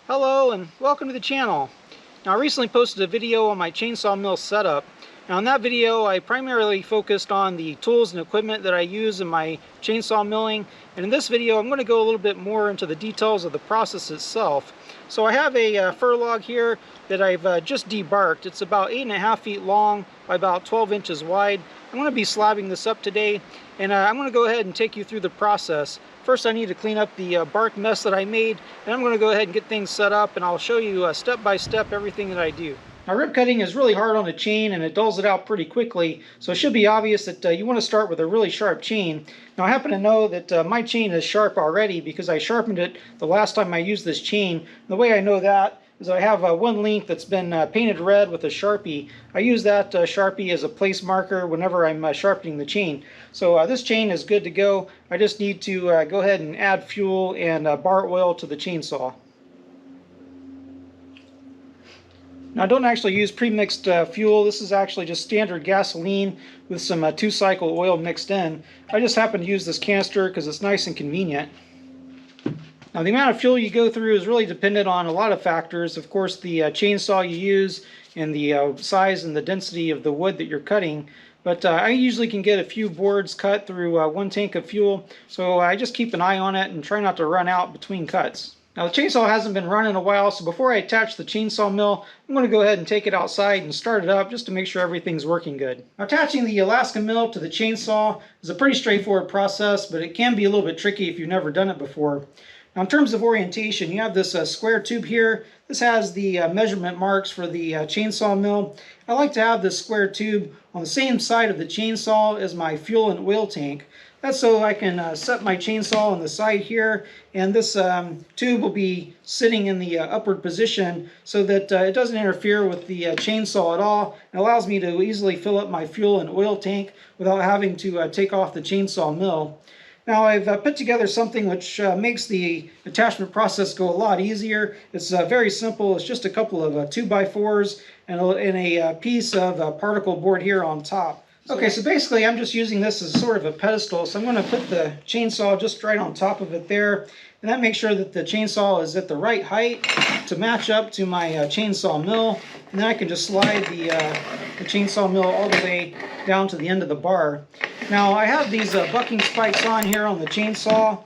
Hello and welcome to the channel. Now, I recently posted a video on my chainsaw mill setup. Now in that video I primarily focused on the tools and equipment that I use in my chainsaw milling, and in this video I'm going to go a little bit more into the details of the process itself. So I have a fir log here that I've just debarked. It's about 8.5 feet long by about 12 inches wide. I'm going to be slabbing this up today, and I'm going to go ahead and take you through the process. First I need to clean up the bark mess that I made, and I'm going to go ahead and get things set up, and I'll show you step by step everything that I do. Now, rip cutting is really hard on a chain, and it dulls it out pretty quickly, so it should be obvious that you want to start with a really sharp chain. Now, I happen to know that my chain is sharp already because I sharpened it the last time I used this chain. And the way I know that is I have one link that's been painted red with a Sharpie. I use that Sharpie as a place marker whenever I'm sharpening the chain. So this chain is good to go. I just need to go ahead and add fuel and bar oil to the chainsaw. Now, I don't actually use pre-mixed fuel. This is actually just standard gasoline with some 2-cycle oil mixed in. I just happen to use this canister because it's nice and convenient. Now, the amount of fuel you go through is really dependent on a lot of factors. Of course, the chainsaw you use and the size and the density of the wood that you're cutting. But I usually can get a few boards cut through 1 tank of fuel, so I just keep an eye on it and try not to run out between cuts. Now, the chainsaw hasn't been run in a while, so before I attach the chainsaw mill, I'm going to go ahead and take it outside and start it up just to make sure everything's working good. Now, attaching the Alaskan mill to the chainsaw is a pretty straightforward process, but it can be a little bit tricky if you've never done it before. Now, in terms of orientation, you have this square tube here. This has the measurement marks for the chainsaw mill. I like to have this square tube on the same side of the chainsaw as my fuel and oil tank. That's so I can set my chainsaw on the side here, and this tube will be sitting in the upward position so that it doesn't interfere with the chainsaw at all. It allows me to easily fill up my fuel and oil tank without having to take off the chainsaw mill. Now, I've put together something which makes the attachment process go a lot easier. It's very simple. It's just a couple of 2x4s and a piece of particle board here on top. Okay, so basically I'm just using this as sort of a pedestal, so I'm going to put the chainsaw just right on top of it there, and that makes sure that the chainsaw is at the right height to match up to my chainsaw mill, and then I can just slide the chainsaw mill all the way down to the end of the bar. Now, I have these bucking spikes on here on the chainsaw,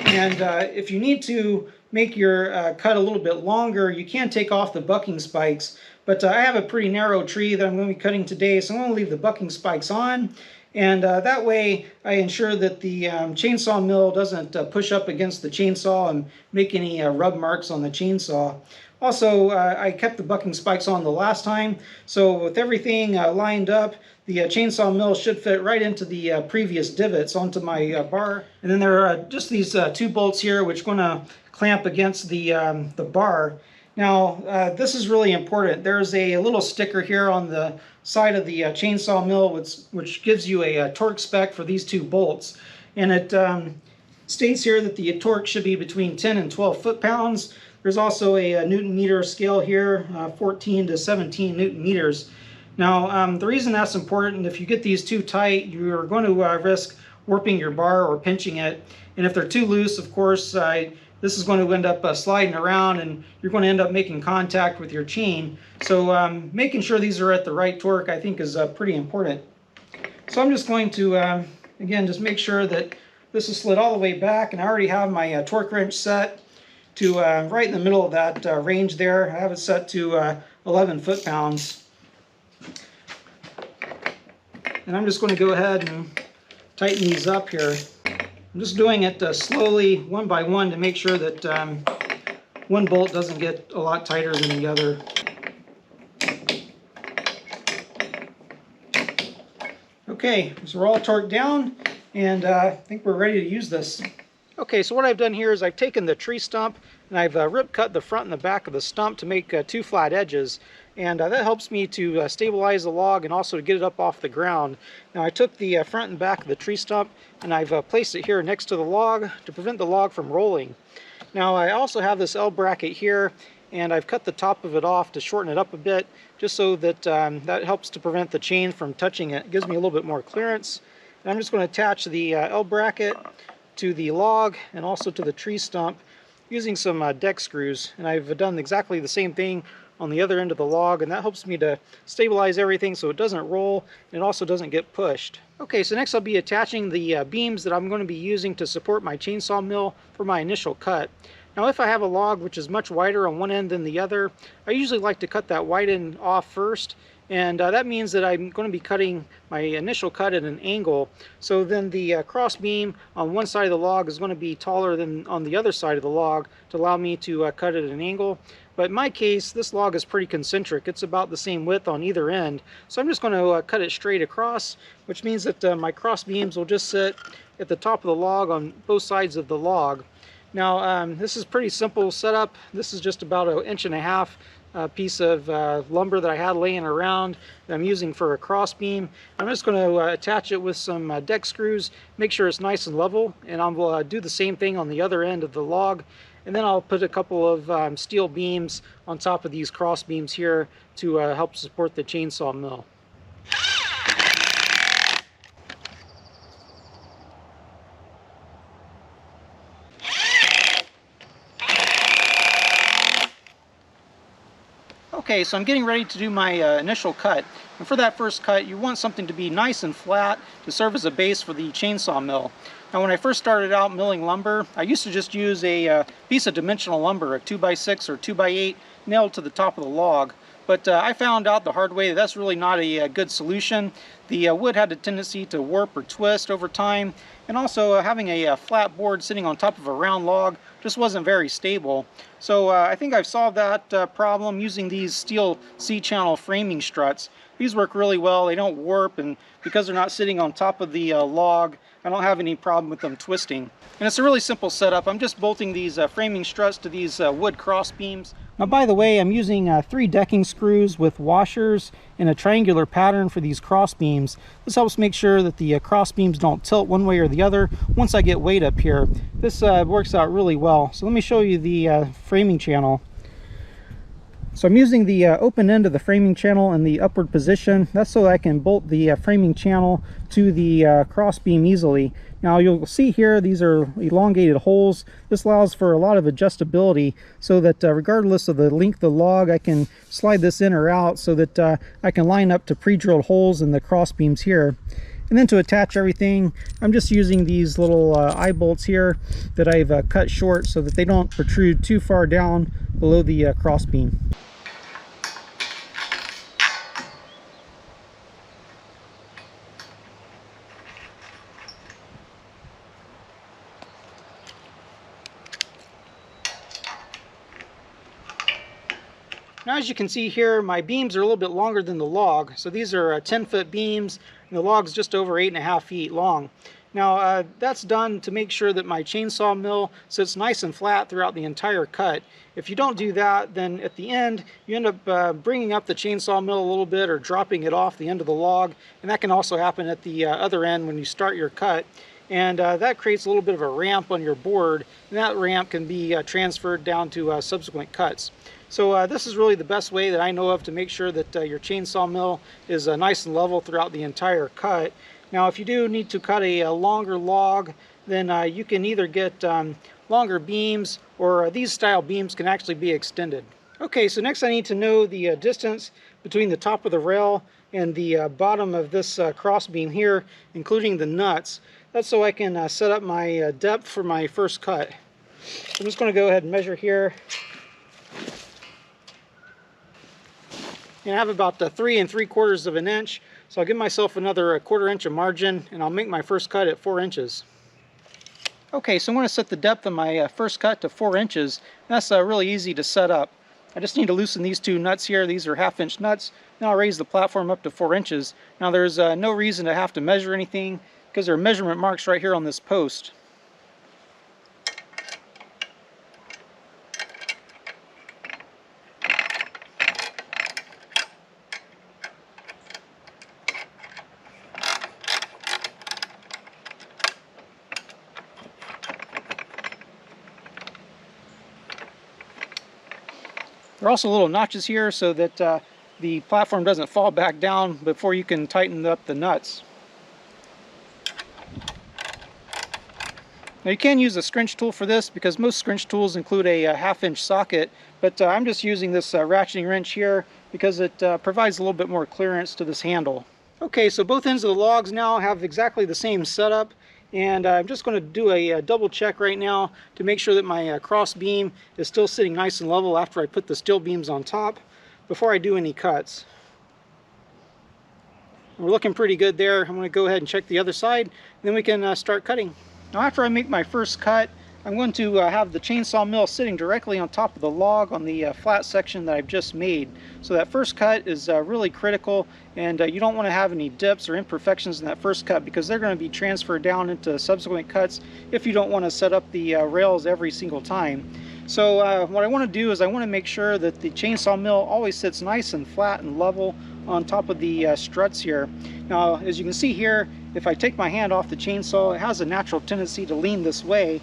and if you need to make your cut a little bit longer, you can take off the bucking spikes. But I have a pretty narrow tree that I'm going to be cutting today, so I'm going to leave the bucking spikes on. And that way I ensure that the chainsaw mill doesn't push up against the chainsaw and make any rub marks on the chainsaw. Also, I kept the bucking spikes on the last time, so with everything lined up, the chainsaw mill should fit right into the previous divots onto my bar. And then there are just these 2 bolts here which are going to clamp against the bar. Now, this is really important. There's a little sticker here on the side of the chainsaw mill which gives you a torque spec for these 2 bolts. And it states here that the torque should be between 10 and 12 foot-pounds. There's also a Newton meter scale here, 14 to 17 Newton meters. Now, the reason that's important, if you get these too tight, you're going to risk warping your bar or pinching it. And if they're too loose, of course, this is going to end up sliding around, and you're going to end up making contact with your chain. So making sure these are at the right torque, I think, is pretty important. So I'm just going to, again, just make sure that this is slid all the way back, and I already have my torque wrench set to right in the middle of that range there. I have it set to 11 foot-pounds. And I'm just going to go ahead and tighten these up here. I'm just doing it slowly, one by one, to make sure that one bolt doesn't get a lot tighter than the other. Okay, so we're all torqued down, and I think we're ready to use this. Okay, so what I've done here is I've taken the tree stump and I've rip cut the front and the back of the stump to make 2 flat edges. And that helps me to stabilize the log and also to get it up off the ground. Now, I took the front and back of the tree stump and I've placed it here next to the log to prevent the log from rolling. Now, I also have this L bracket here, and I've cut the top of it off to shorten it up a bit, just so that that helps to prevent the chain from touching it. It gives me a little bit more clearance. And I'm just going to attach the L bracket to the log and also to the tree stump using some deck screws. And I've done exactly the same thing on the other end of the log, and that helps me to stabilize everything so it doesn't roll and it also doesn't get pushed. Okay, so next I'll be attaching the beams that I'm going to be using to support my chainsaw mill for my initial cut. Now if I have a log which is much wider on one end than the other, I usually like to cut that wide end off first, and that means that I'm going to be cutting my initial cut at an angle. So then the cross beam on one side of the log is going to be taller than on the other side of the log to allow me to cut at an angle. But in my case, this log is pretty concentric. It's about the same width on either end. So I'm just going to cut it straight across, which means that my cross beams will just sit at the top of the log on both sides of the log. Now this is pretty simple setup. This is just about 1.5 inch piece of lumber that I had laying around that I'm using for a cross beam. I'm just going to attach it with some deck screws, make sure it's nice and level, and I'll do the same thing on the other end of the log. And then I'll put a couple of steel beams on top of these cross beams here to help support the chainsaw mill. Okay, so I'm getting ready to do my initial cut. And for that first cut, you want something to be nice and flat to serve as a base for the chainsaw mill. Now when I first started out milling lumber, I used to just use a piece of dimensional lumber, a 2x6 or 2x8, nailed to the top of the log. But I found out the hard way that that's really not a good solution. The wood had a tendency to warp or twist over time, and also having a flat board sitting on top of a round log just wasn't very stable. So I think I've solved that problem using these Stihl C-channel framing struts. These work really well. They don't warp, and because they're not sitting on top of the log, I don't have any problem with them twisting. And it's a really simple setup. I'm just bolting these framing struts to these wood cross beams. Now by the way, I'm using 3 decking screws with washers in a triangular pattern for these cross beams. This helps make sure that the cross beams don't tilt one way or the other once I get weight up here. This works out really well. So let me show you the framing channel. So I'm using the open end of the framing channel in the upward position. That's so I can bolt the framing channel to the cross beam easily. Now you'll see here these are elongated holes. This allows for a lot of adjustability so that regardless of the length of the log, I can slide this in or out so that I can line up to pre-drilled holes in the cross beams here. And then to attach everything, I'm just using these little eye bolts here that I've cut short so that they don't protrude too far down below the cross beam. Now as you can see here, my beams are a little bit longer than the log. So these are 10-foot beams, and the log's just over 8.5 feet long. Now that's done to make sure that my chainsaw mill sits nice and flat throughout the entire cut. If you don't do that, then at the end you end up bringing up the chainsaw mill a little bit or dropping it off the end of the log, and that can also happen at the other end when you start your cut. And that creates a little bit of a ramp on your board, and that ramp can be transferred down to subsequent cuts. So this is really the best way that I know of to make sure that your chainsaw mill is nice and level throughout the entire cut. Now if you do need to cut a longer log, then you can either get longer beams, or these style beams can actually be extended. Okay, so next I need to know the distance between the top of the rail and the bottom of this cross beam here, including the nuts. That's so I can set up my depth for my first cut. So I'm just going to go ahead and measure here. And I have about 3 3/4 inch, so I'll give myself another 1/4 inch of margin, and I'll make my first cut at 4 inches. Okay, so I'm going to set the depth of my first cut to 4 inches. That's really easy to set up. I just need to loosen these 2 nuts here. These are 1/2 inch nuts. Now I'll raise the platform up to 4 inches. Now there's no reason to have to measure anything because there are measurement marks right here on this post. There are also little notches here so that the platform doesn't fall back down before you can tighten up the nuts. Now you can use a scrunch tool for this because most scrunch tools include a 1/2-inch socket, but I'm just using this ratcheting wrench here because it provides a little bit more clearance to this handle. Okay, so both ends of the logs now have exactly the same setup, and I'm just going to do a double check right now to make sure that my cross beam is still sitting nice and level after I put the steel beams on top before I do any cuts. We're looking pretty good there. I'm going to go ahead and check the other side, and then we can start cutting. Now after I make my first cut, I'm going to have the chainsaw mill sitting directly on top of the log on the flat section that I've just made. So that first cut is really critical, and you don't want to have any dips or imperfections in that first cut because they're going to be transferred down into subsequent cuts if you don't want to set up the rails every single time. So what I want to do is I want to make sure that the chainsaw mill always sits nice and flat and level on top of the struts here. Now as you can see here, if I take my hand off the chainsaw, it has a natural tendency to lean this way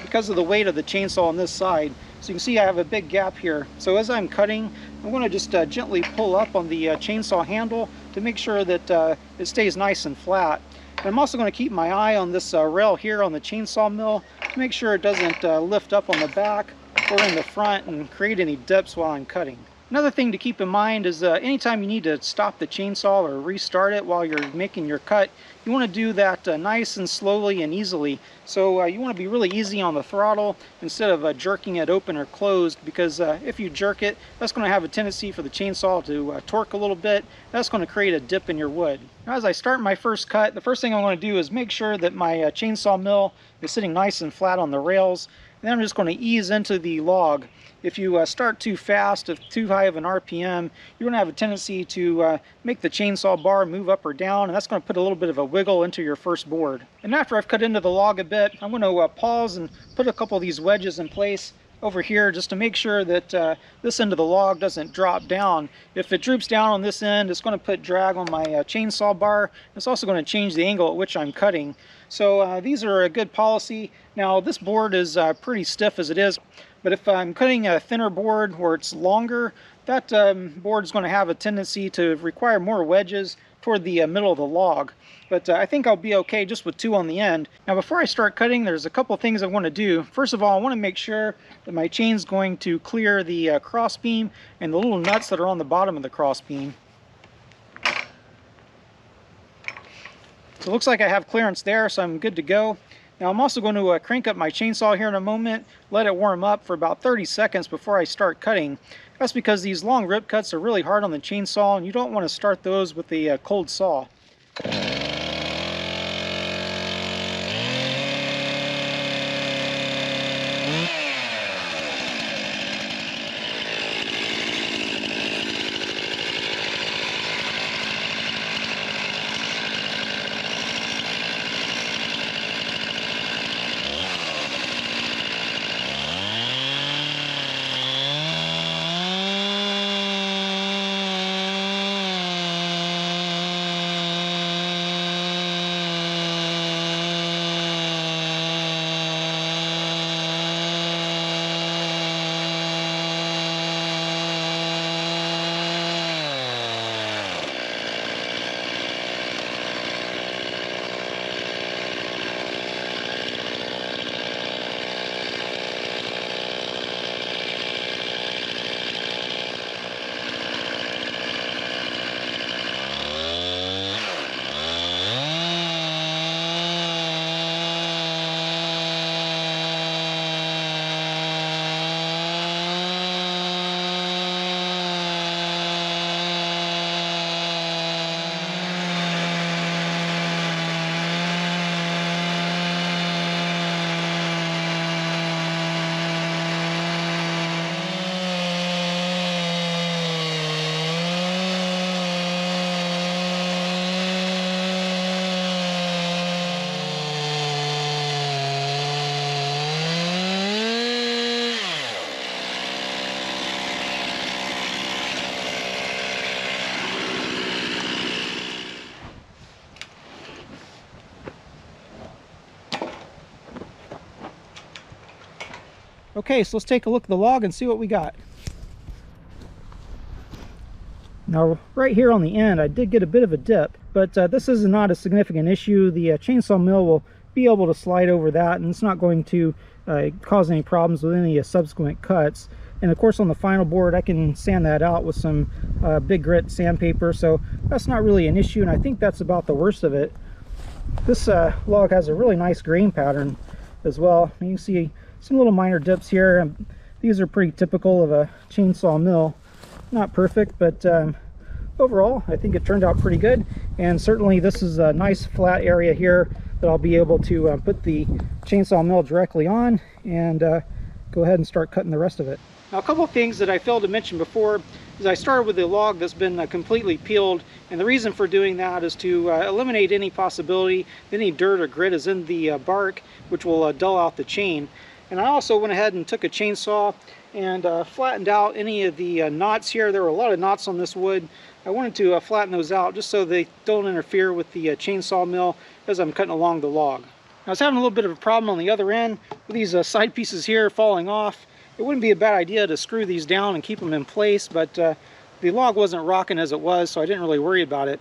because of the weight of the chainsaw on this side. So you can see I have a big gap here. So as I'm cutting, I'm going to just gently pull up on the chainsaw handle to make sure that it stays nice and flat. And I'm also going to keep my eye on this rail here on the chainsaw mill to make sure it doesn't lift up on the back or in the front and create any dips while I'm cutting. Another thing to keep in mind is anytime you need to stop the chainsaw or restart it while you're making your cut, you want to do that nice and slowly and easily. So you want to be really easy on the throttle instead of jerking it open or closed, because if you jerk it, that's going to have a tendency for the chainsaw to torque a little bit. That's going to create a dip in your wood. Now as I start my first cut, the first thing I'm going to do is make sure that my chainsaw mill is sitting nice and flat on the rails. And then I'm just going to ease into the log. If you start too fast, if too high of an RPM, you're going to have a tendency to make the chainsaw bar move up or down, and that's going to put a little bit of a wiggle into your first board. And after I've cut into the log a bit, I'm going to pause and put a couple of these wedges in place over here just to make sure that this end of the log doesn't drop down. If it droops down on this end, it's going to put drag on my chainsaw bar. It's also going to change the angle at which I'm cutting. So these are a good policy. Now this board is pretty stiff as it is, but if I'm cutting a thinner board where it's longer, that board is going to have a tendency to require more wedges toward the middle of the log. But I think I'll be okay just with 2 on the end. Now before I start cutting, there's a couple things I want to do. First of all, I want to make sure that my chain's going to clear the cross beam and the little nuts that are on the bottom of the cross beam. So it looks like I have clearance there, so I'm good to go. Now I'm also going to crank up my chainsaw here in a moment, let it warm up for about 30 seconds before I start cutting. That's because these long rip cuts are really hard on the chainsaw, and you don't want to start those with a cold saw. Okay, so let's take a look at the log and see what we got. Now, right here on the end, I did get a bit of a dip, but this is not a significant issue. The chainsaw mill will be able to slide over that, and it's not going to cause any problems with any subsequent cuts. And of course on the final board I can sand that out with some big grit sandpaper, so that's not really an issue, and I think that's about the worst of it. This log has a really nice grain pattern as well. You can see some little minor dips here, and these are pretty typical of a chainsaw mill. Not perfect, but overall I think it turned out pretty good. And certainly this is a nice flat area here that I'll be able to put the chainsaw mill directly on and go ahead and start cutting the rest of it. Now, a couple of things that I failed to mention before is I started with a log that's been completely peeled, and the reason for doing that is to eliminate any possibility that any dirt or grit is in the bark, which will dull out the chain. And I also went ahead and took a chainsaw and flattened out any of the knots here. There were a lot of knots on this wood. I wanted to flatten those out just so they don't interfere with the chainsaw mill as I'm cutting along the log. I was having a little bit of a problem on the other end with these side pieces here falling off. It wouldn't be a bad idea to screw these down and keep them in place, but the log wasn't rocking as it was, so I didn't really worry about it.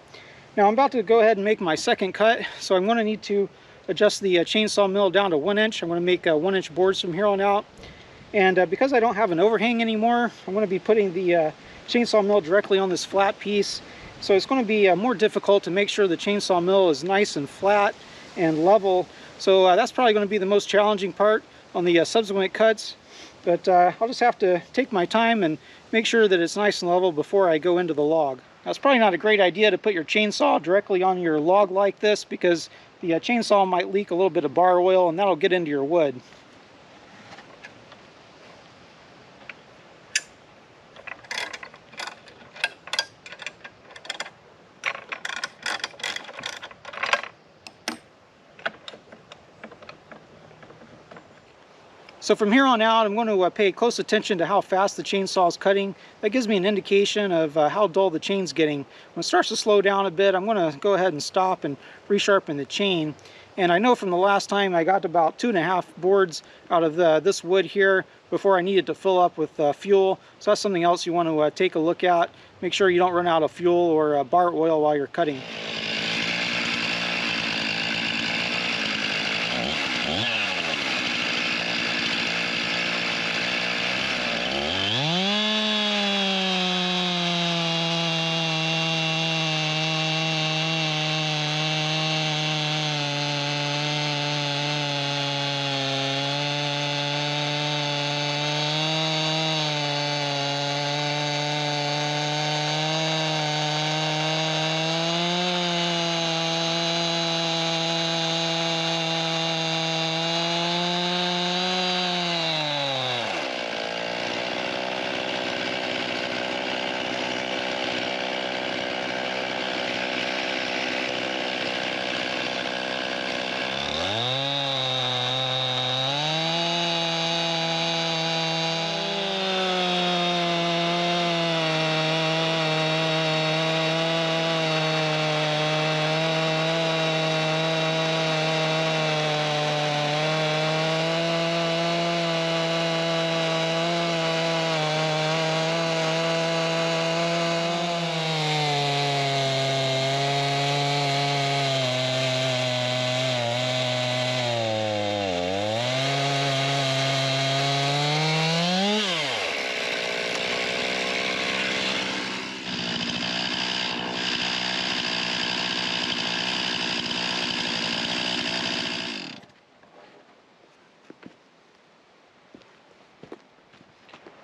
Now I'm about to go ahead and make my second cut, so I'm going to need to adjust the chainsaw mill down to 1 inch. I'm going to make 1 inch boards from here on out. And because I don't have an overhang anymore, I'm going to be putting the chainsaw mill directly on this flat piece. So it's going to be more difficult to make sure the chainsaw mill is nice and flat and level. So that's probably going to be the most challenging part on the subsequent cuts. But I'll just have to take my time and make sure that it's nice and level before I go into the log. Now, it's probably not a great idea to put your chainsaw directly on your log like this, because the chainsaw might leak a little bit of bar oil and that'll get into your wood. So from here on out, I'm going to pay close attention to how fast the chainsaw is cutting. That gives me an indication of how dull the chain's getting. When it starts to slow down a bit, I'm going to go ahead and stop and resharpen the chain. And I know from the last time I got about 2.5 boards out of this wood here before I needed to fill up with fuel. So that's something else you want to take a look at. Make sure you don't run out of fuel or bar oil while you're cutting.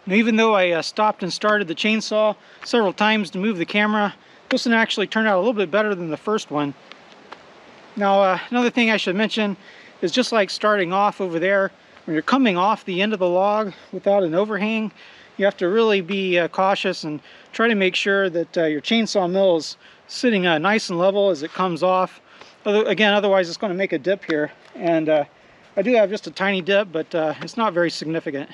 Now, even though I stopped and started the chainsaw several times to move the camera, this one actually turned out a little bit better than the first one. Now, another thing I should mention is, just like starting off over there, when you're coming off the end of the log without an overhang, you have to really be cautious and try to make sure that your chainsaw mill is sitting nice and level as it comes off. Again, otherwise it's going to make a dip here. And I do have just a tiny dip, but it's not very significant.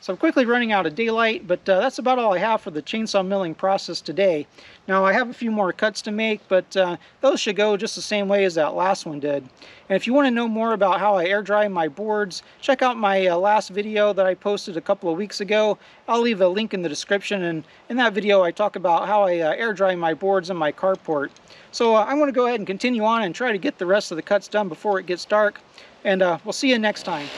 So I'm quickly running out of daylight, but that's about all I have for the chainsaw milling process today. Now I have a few more cuts to make, but those should go just the same way as that last one did. And if you want to know more about how I air dry my boards, check out my last video that I posted a couple of weeks ago. I'll leave a link in the description, and in that video I talk about how I air dry my boards in my carport. So I'm going to go ahead and continue on and try to get the rest of the cuts done before it gets dark, and we'll see you next time.